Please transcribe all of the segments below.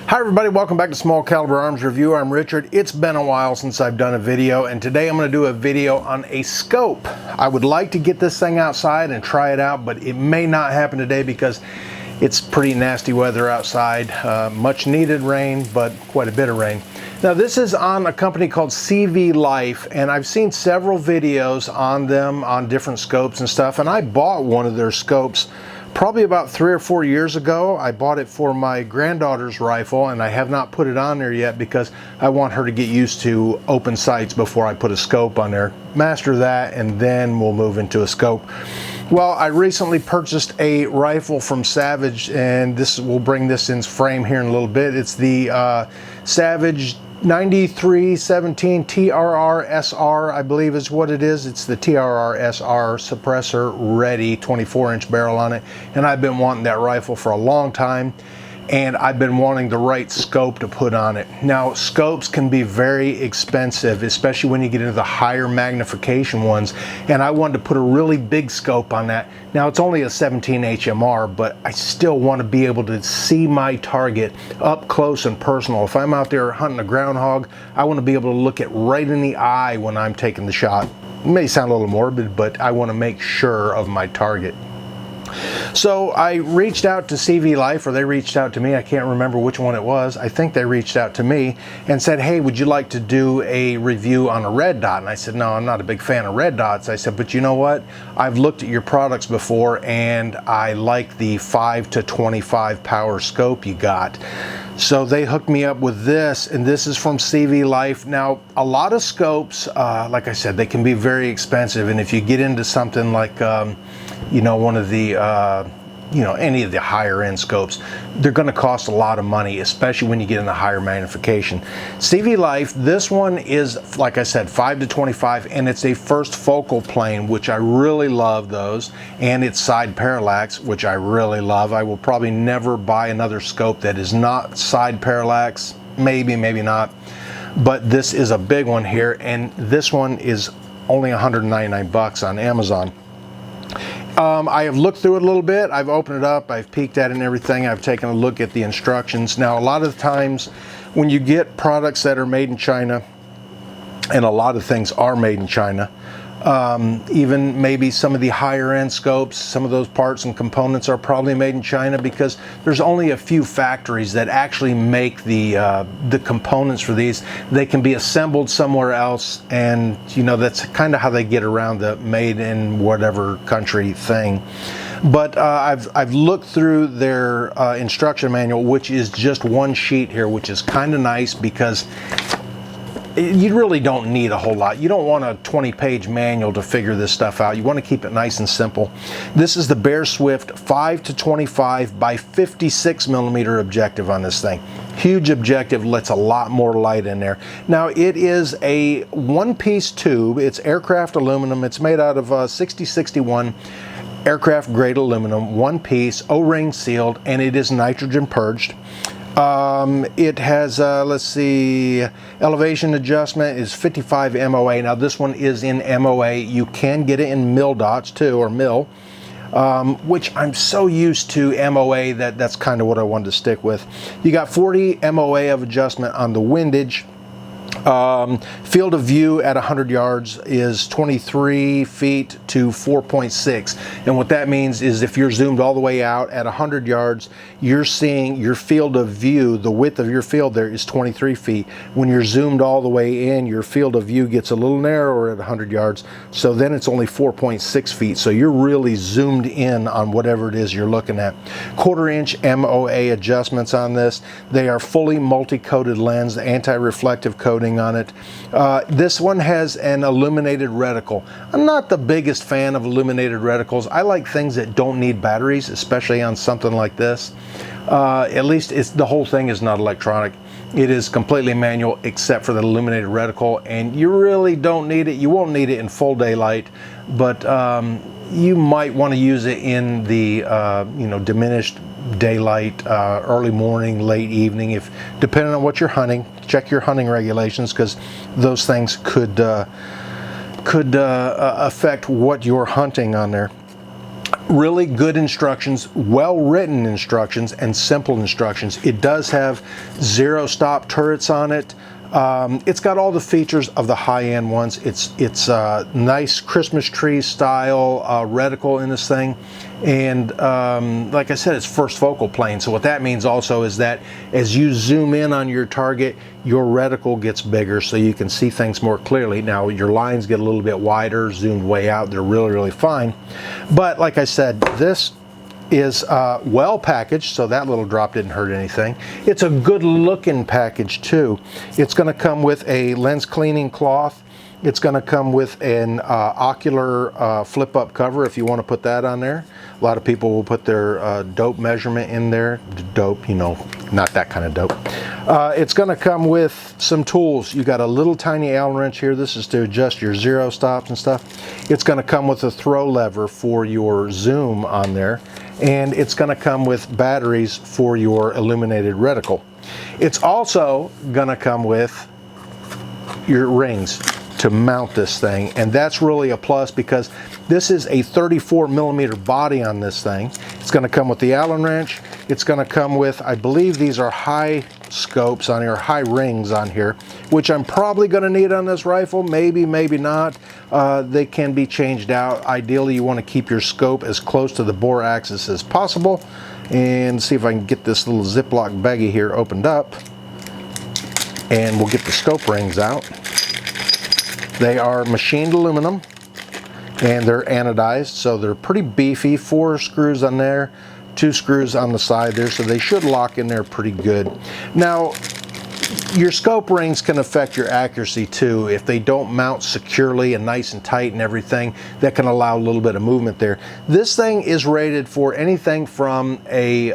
Hi everybody, welcome back to Small Caliber Arms Review. I'm Richard. It's been a while since I've done a video, and today I'm going to do a video on a scope. I would like to get this thing outside and try it out, but it may not happen today because it's pretty nasty weather outside. Much needed rain, but quite a bit of rain. Now this is on a company called CVLIFE, and I've seen several videos on them on different scopes and stuff, and I bought one of their scopes probably about 3 or 4 years ago. I bought it for my granddaughter's rifle, and I have not put it on there yet because I want her to get used to open sights before I put a scope on there. Master that, and then we'll move into a scope. Well, I recently purchased a rifle from Savage, and we'll bring this in frame here in a little bit. It's the Savage 9317 TRR-SR, I believe is what it is. It's the TRR-SR suppressor ready, 24-inch barrel on it, and I've been wanting that rifle for a long time, and I've been wanting the right scope to put on it. Now, scopes can be very expensive, especially when you get into the higher magnification ones, and I wanted to put a really big scope on that. Now, it's only a 17 HMR, but I still want to be able to see my target up close and personal. If I'm out there hunting a groundhog, I want to be able to look it right in the eye when I'm taking the shot. It may sound a little morbid, but I want to make sure of my target. So I reached out to CVLIFE, or they reached out to me. I can't remember which one it was. I think they reached out to me and said, hey, would you like to do a review on a red dot? And I said, no, I'm not a big fan of red dots. I said, but you know what? I've looked at your products before, and I like the 5 to 25 power scope you got. So they hooked me up with this, and this is from CVLIFE. Now, a lot of scopes, like I said, they can be very expensive, and if you get into something like you know, one of the you know, any of the higher end scopes, they're going to cost a lot of money, especially when you get into higher magnification. CVLIFE, this one is, like I said, 5 to 25, and it's a first focal plane, which I really love those, and it's side parallax, which I really love. I will probably never buy another scope that is not side parallax. Maybe, maybe not, but this is a big one here, and this one is only 199 bucks on Amazon. I have looked through it a little bit. I've opened it up, I've peeked at it and everything. I've taken a look at the instructions. Now, a lot of the times when you get products that are made in China, and a lot of things are made in China, even maybe some of the higher end scopes, some of those parts and components are probably made in China because there's only a few factories that actually make the components for these. They can be assembled somewhere else, and you know, that's kind of how they get around the made in whatever country thing. But I've looked through their instruction manual, which is just one sheet here, which is kind of nice because you really don't need a whole lot. You don't want a 20-page manual to figure this stuff out. You want to keep it nice and simple. This is the Bear Swift 5 to 25 by 56 millimeter objective on this thing. Huge objective, lets a lot more light in there. Now, it is a one-piece tube. It's aircraft aluminum. It's made out of 6061 aircraft grade aluminum, one piece, O-ring sealed, and it is nitrogen purged. It has, let's see, elevation adjustment is 55 MOA. Now this one is in MOA. You can get it in mil dots too, or mil, which I'm so used to MOA that's kind of what I wanted to stick with. You got 40 MOA of adjustment on the windage. Field of view at 100 yards is 23 feet to 4.6, and what that means is if you're zoomed all the way out at 100 yards, you're seeing your field of view, the width of your field there is 23 feet. When you're zoomed all the way in, your field of view gets a little narrower at 100 yards, so then it's only 4.6 feet, so you're really zoomed in on whatever it is you're looking at. 1/4 inch MOA adjustments on this. They are fully multi-coated lens, anti-reflective coating on it. This one has an illuminated reticle. I'm not the biggest fan of illuminated reticles. I like things that don't need batteries, especially on something like this. At least the whole thing is not electronic. It is completely manual except for the illuminated reticle, and you really don't need it. You won't need it in full daylight, but you might want to use it in the you know, diminished daylight, early morning, late evening, if depending on what you're hunting. Check your hunting regulations, because those things could affect what you're hunting on there. Really good instructions, well-written instructions, and simple instructions. It does have zero stop turrets on it. It's got all the features of the high-end ones. It's a nice Christmas tree style reticle in this thing, and like I said, it's first focal plane. So what that means also is that as you zoom in on your target, your reticle gets bigger so you can see things more clearly. Now your lines get a little bit wider, zoomed way out. They're really fine. But like I said, this is well packaged, so that little drop didn't hurt anything. It's a good looking package too. It's going to come with a lens cleaning cloth. It's going to come with an ocular flip up cover if you want to put that on there. A lot of people will put their dope measurement in there. Dope, you know, not that kind of dope. It's going to come with some tools. You got a little tiny Allen wrench here. This is to adjust your zero stops and stuff. It's going to come with a throw lever for your zoom on there. And it's going to come with batteries for your illuminated reticle. It's also going to come with your rings to mount this thing, and that's really a plus because this is a 34mm body on this thing. It's going to come with the Allen wrench. It's going to come with, I believe these are high scopes on here, high rings on here, which I'm probably going to need on this rifle. Maybe not. They can be changed out. Ideally, you want to keep your scope as close to the bore axis as possible. And see if I can get this little Ziploc baggie here opened up, and we'll get the scope rings out. They are machined aluminum, and they're anodized, so they're pretty beefy. 4 screws on there, 2 screws on the side there, so they should lock in there pretty good. Now, your scope rings can affect your accuracy too. If they don't mount securely and nice and tight and everything, that can allow a little bit of movement there. This thing is rated for anything from a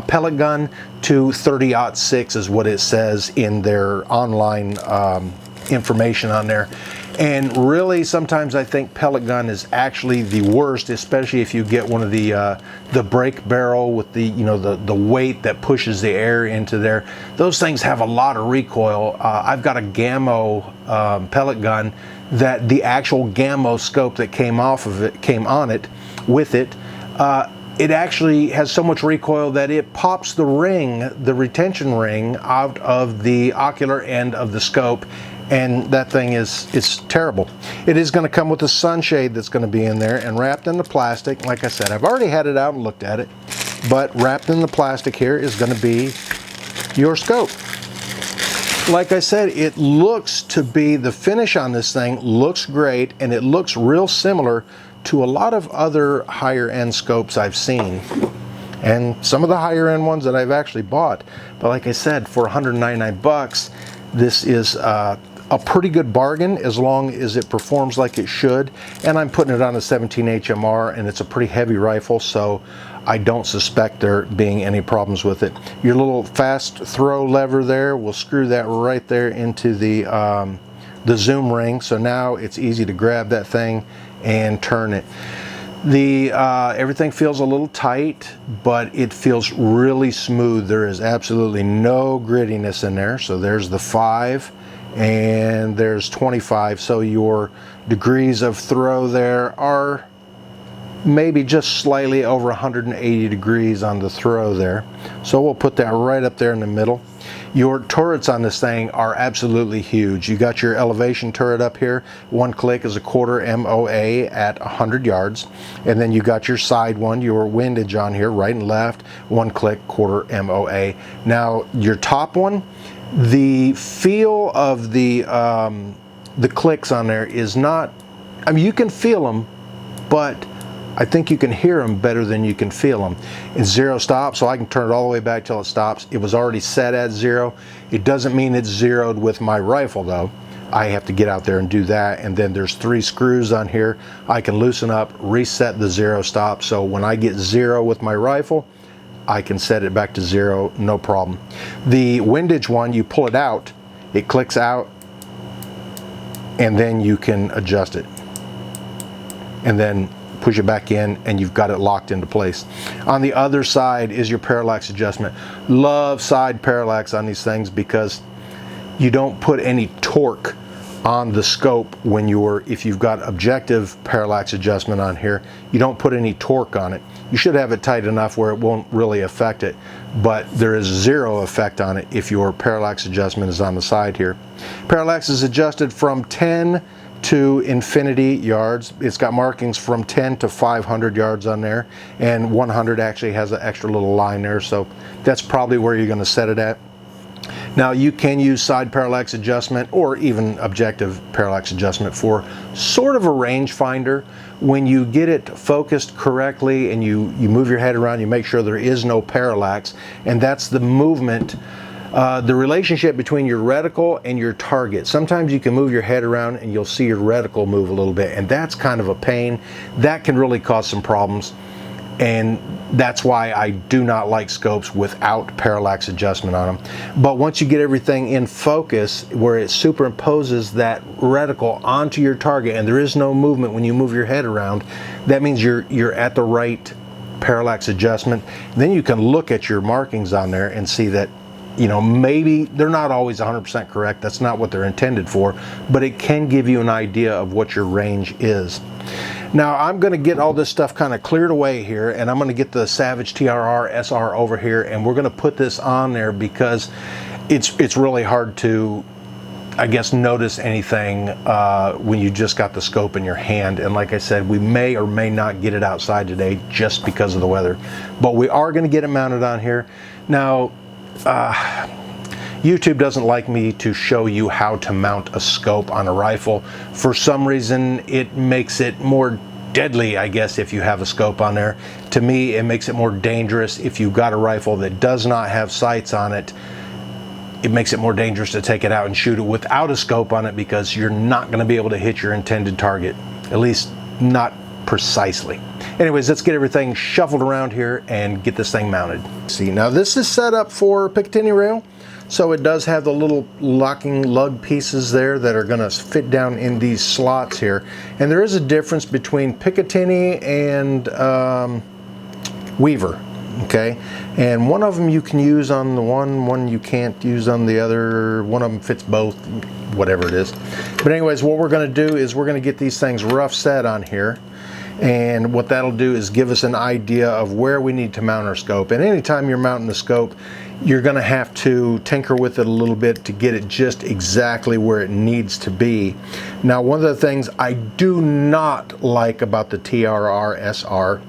pellet gun to 30-06 is what it says in their online information on there. And really, sometimes I think pellet gun is actually the worst, especially if you get one of the brake barrel with the, you know, the weight that pushes the air into there. Those things have a lot of recoil. I've got a Gammo pellet gun that the actual Gammo scope that came on it with it. It actually has so much recoil that it pops the ring, the retention ring, out of the ocular end of the scope, and that thing is terrible. It is going to come with a sunshade that's going to be in there and wrapped in the plastic. Like I said, I've already had it out and looked at it, but wrapped in the plastic here is going to be your scope. Like I said, it looks to be, the finish on this thing looks great, and it looks real similar to a lot of other higher end scopes I've seen, and some of the higher end ones that I've actually bought. But like I said, for 199 bucks, this is a pretty good bargain as long as it performs like it should. And I'm putting it on a 17 HMR, and it's a pretty heavy rifle, so I don't suspect there being any problems with it. Your little fast throw lever there, will screw that right there into the zoom ring, so now it's easy to grab that thing and turn it. Everything feels a little tight, but it feels really smooth. There is absolutely no grittiness in there. So there's the 5 and there's 25. So your degrees of throw there are maybe just slightly over 180 degrees on the throw there. So we'll put that right up there in the middle. Your turrets on this thing are absolutely huge. You got your elevation turret up here. One click is a 1/4 MOA at 100 yards. And then you got your side one, your windage on here, right and left. One click, 1/4 MOA. Now, your top one, the feel of the clicks on there is not, I mean, you can feel them, but I think you can hear them better than you can feel them. It's 0 stop, so I can turn it all the way back till it stops. It was already set at 0. It doesn't mean it's zeroed with my rifle though. I have to get out there and do that, and then there's 3 screws on here. I can loosen up, reset the 0 stop, so when I get 0 with my rifle, I can set it back to 0, no problem. The windage one, you pull it out, it clicks out, and then you can adjust it. And then push it back in, and you've got it locked into place. On the other side is your parallax adjustment. Love side parallax on these things because you don't put any torque on the scope when if you've got objective parallax adjustment on here, you don't put any torque on it. You should have it tight enough where it won't really affect it, but there is zero effect on it if your parallax adjustment is on the side here. Parallax is adjusted from 10 to infinity yards. It's got markings from 10 to 500 yards on there, and 100 actually has an extra little line there, so that's probably where you're going to set it at. Now you can use side parallax adjustment or even objective parallax adjustment for sort of a rangefinder. When you get it focused correctly and you move your head around, you make sure there is no parallax, and that's the movement, the relationship between your reticle and your target. Sometimes you can move your head around and you'll see your reticle move a little bit, and that's kind of a pain. That can really cause some problems. And that's why I do not like scopes without parallax adjustment on them. But once you get everything in focus where it superimposes that reticle onto your target and there is no movement when you move your head around, that means you're at the right parallax adjustment. Then you can look at your markings on there and see that, you know, maybe they're not always 100% correct. That's not what they're intended for, but it can give you an idea of what your range is. Now I'm going to get all this stuff kind of cleared away here, and I'm going to get the Savage TRR-SR over here, and we're going to put this on there because it's really hard to, I guess, notice anything when you just got the scope in your hand. And like I said, we may or may not get it outside today just because of the weather, but we are going to get it mounted on here. Now YouTube doesn't like me to show you how to mount a scope on a rifle. For some reason, it makes it more deadly, I guess, if you have a scope on there. To me, it makes it more dangerous if you've got a rifle that does not have sights on it. It makes it more dangerous to take it out and shoot it without a scope on it, because you're not going to be able to hit your intended target, at least not precisely. Anyways, let's get everything shuffled around here and get this thing mounted. See, now this is set up for Picatinny rail, so it does have the little locking lug pieces there that are going to fit down in these slots here. And there is a difference between Picatinny and Weaver, okay? And one of them you can use on the one you can't use on the other. One of them fits both, whatever it is. But anyways, what we're going to do is we're going to get these things rough set on here. And what that'll do is give us an idea of where we need to mount our scope. And anytime you're mounting the scope, you're going to have to tinker with it a little bit to get it just exactly where it needs to be. Now, one of the things I do not like about the TRR-SR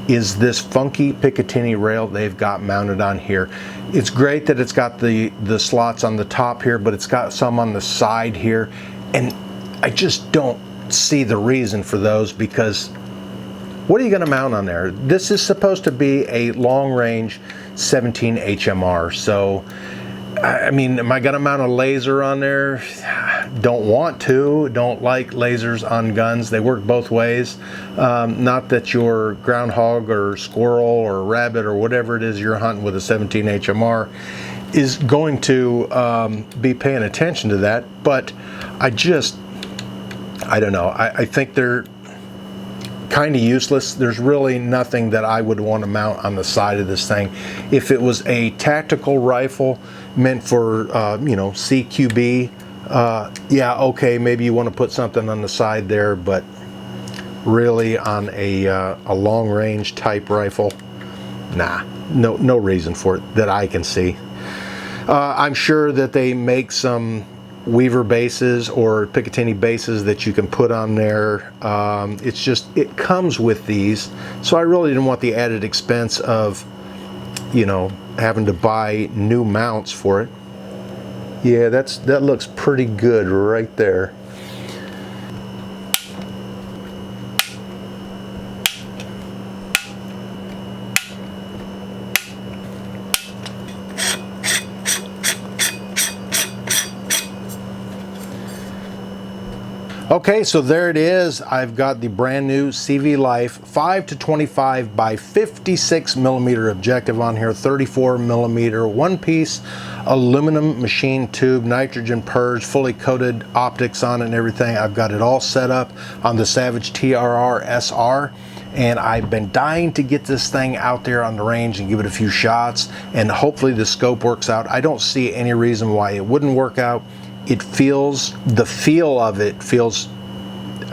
is this funky Picatinny rail they've got mounted on here. It's great that it's got the slots on the top here, but it's got some on the side here, and I just don't see the reason for those, because what are you going to mount on there? This is supposed to be a long range 17 HMR, so I mean, am I going to mount a laser on there? Don't want to. Don't like lasers on guns. They work both ways. Not that your groundhog or squirrel or rabbit or whatever it is you're hunting with a 17 HMR is going to be paying attention to that, but I don't know. I think they're kind of useless. There's really nothing that I would want to mount on the side of this thing. If it was a tactical rifle meant for, you know, CQB, yeah, okay, maybe you want to put something on the side there, but really on a long range type rifle, nah, no reason for it that I can see. I'm sure that they make some Weaver bases or Picatinny bases that you can put on there. It's just, it comes with these, so I really didn't want the added expense of, you know, having to buy new mounts for it. Yeah, that looks pretty good right there. Okay, so there it is. I've got the brand new CVLIFE 5 to 25 by 56 millimeter objective on here, 34 millimeter, one piece aluminum machine tube, nitrogen purge, fully coated optics on it and everything. I've got it all set up on the Savage TRR-SR, and I've been dying to get this thing out there on the range and give it a few shots, and hopefully the scope works out. I don't see any reason why it wouldn't work out. it feels, the feel of it feels,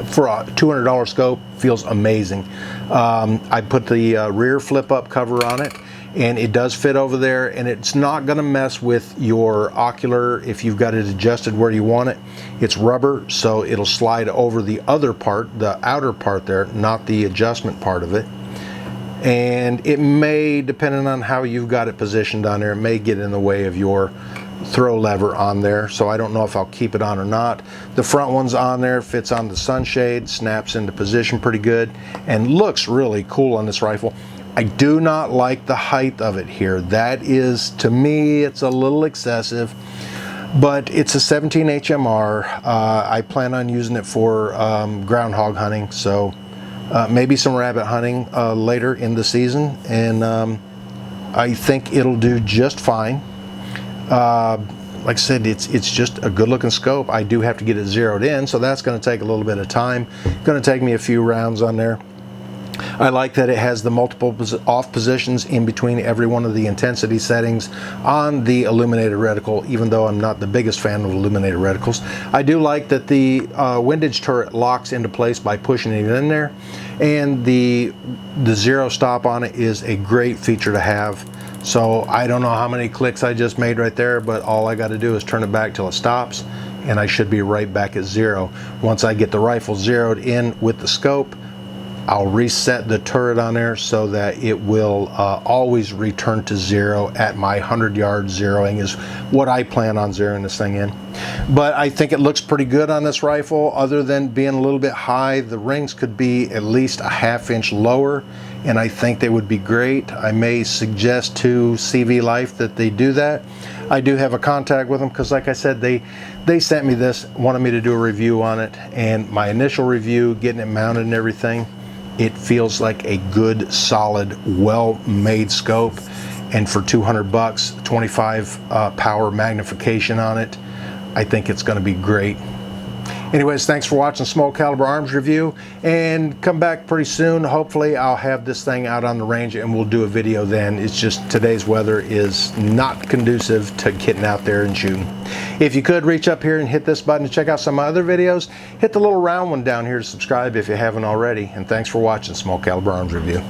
for a $200 scope, feels amazing. I put the rear flip up cover on it, and it does fit over there, and it's not going to mess with your ocular if you've got it adjusted where you want it. It's rubber, so it'll slide over the other part, the outer part there, not the adjustment part of it. And it may, depending on how you've got it positioned on there, it may get in the way of your throw lever on there, so I don't know if I'll keep it on or not. The front one's on there, fits on the sunshade, snaps into position pretty good, and looks really cool on this rifle. I do not like the height of it here. That is, to me, it's a little excessive, but it's a 17 HMR. I plan on using it for groundhog hunting, so maybe some rabbit hunting later in the season, and I think it'll do just fine. Like I said, it's just a good looking scope. I do have to get it zeroed in, so that's going to take a little bit of time. Going to take me a few rounds on there. I like that it has the multiple off positions in between every one of the intensity settings on the illuminated reticle, even though I'm not the biggest fan of illuminated reticles. I do like that the windage turret locks into place by pushing it in there, and the zero stop on it is a great feature to have. So I don't know how many clicks I just made right there, but all I got to do is turn it back till it stops, and I should be right back at zero. Once I get the rifle zeroed in with the scope, I'll reset the turret on there so that it will always return to zero at my 100-yard zeroing is what I plan on zeroing this thing in. But I think it looks pretty good on this rifle. Other than being a little bit high, the rings could be at least a ½ inch lower, and I think they would be great. I may suggest to CVLIFE that they do that. I do have a contact with them because, like I said, they sent me this, wanted me to do a review on it, and my initial review, getting it mounted and everything, it feels like a good, solid, well-made scope. And for 200 bucks, 25 power magnification on it, I think it's going to be great. Anyways, thanks for watching Small Caliber Arms Review, and come back pretty soon. Hopefully I'll have this thing out on the range and we'll do a video then. It's just today's weather is not conducive to getting out there and shooting. If you could reach up here and hit this button to check out some other videos, hit the little round one down here to subscribe if you haven't already, and thanks for watching Small Caliber Arms Review.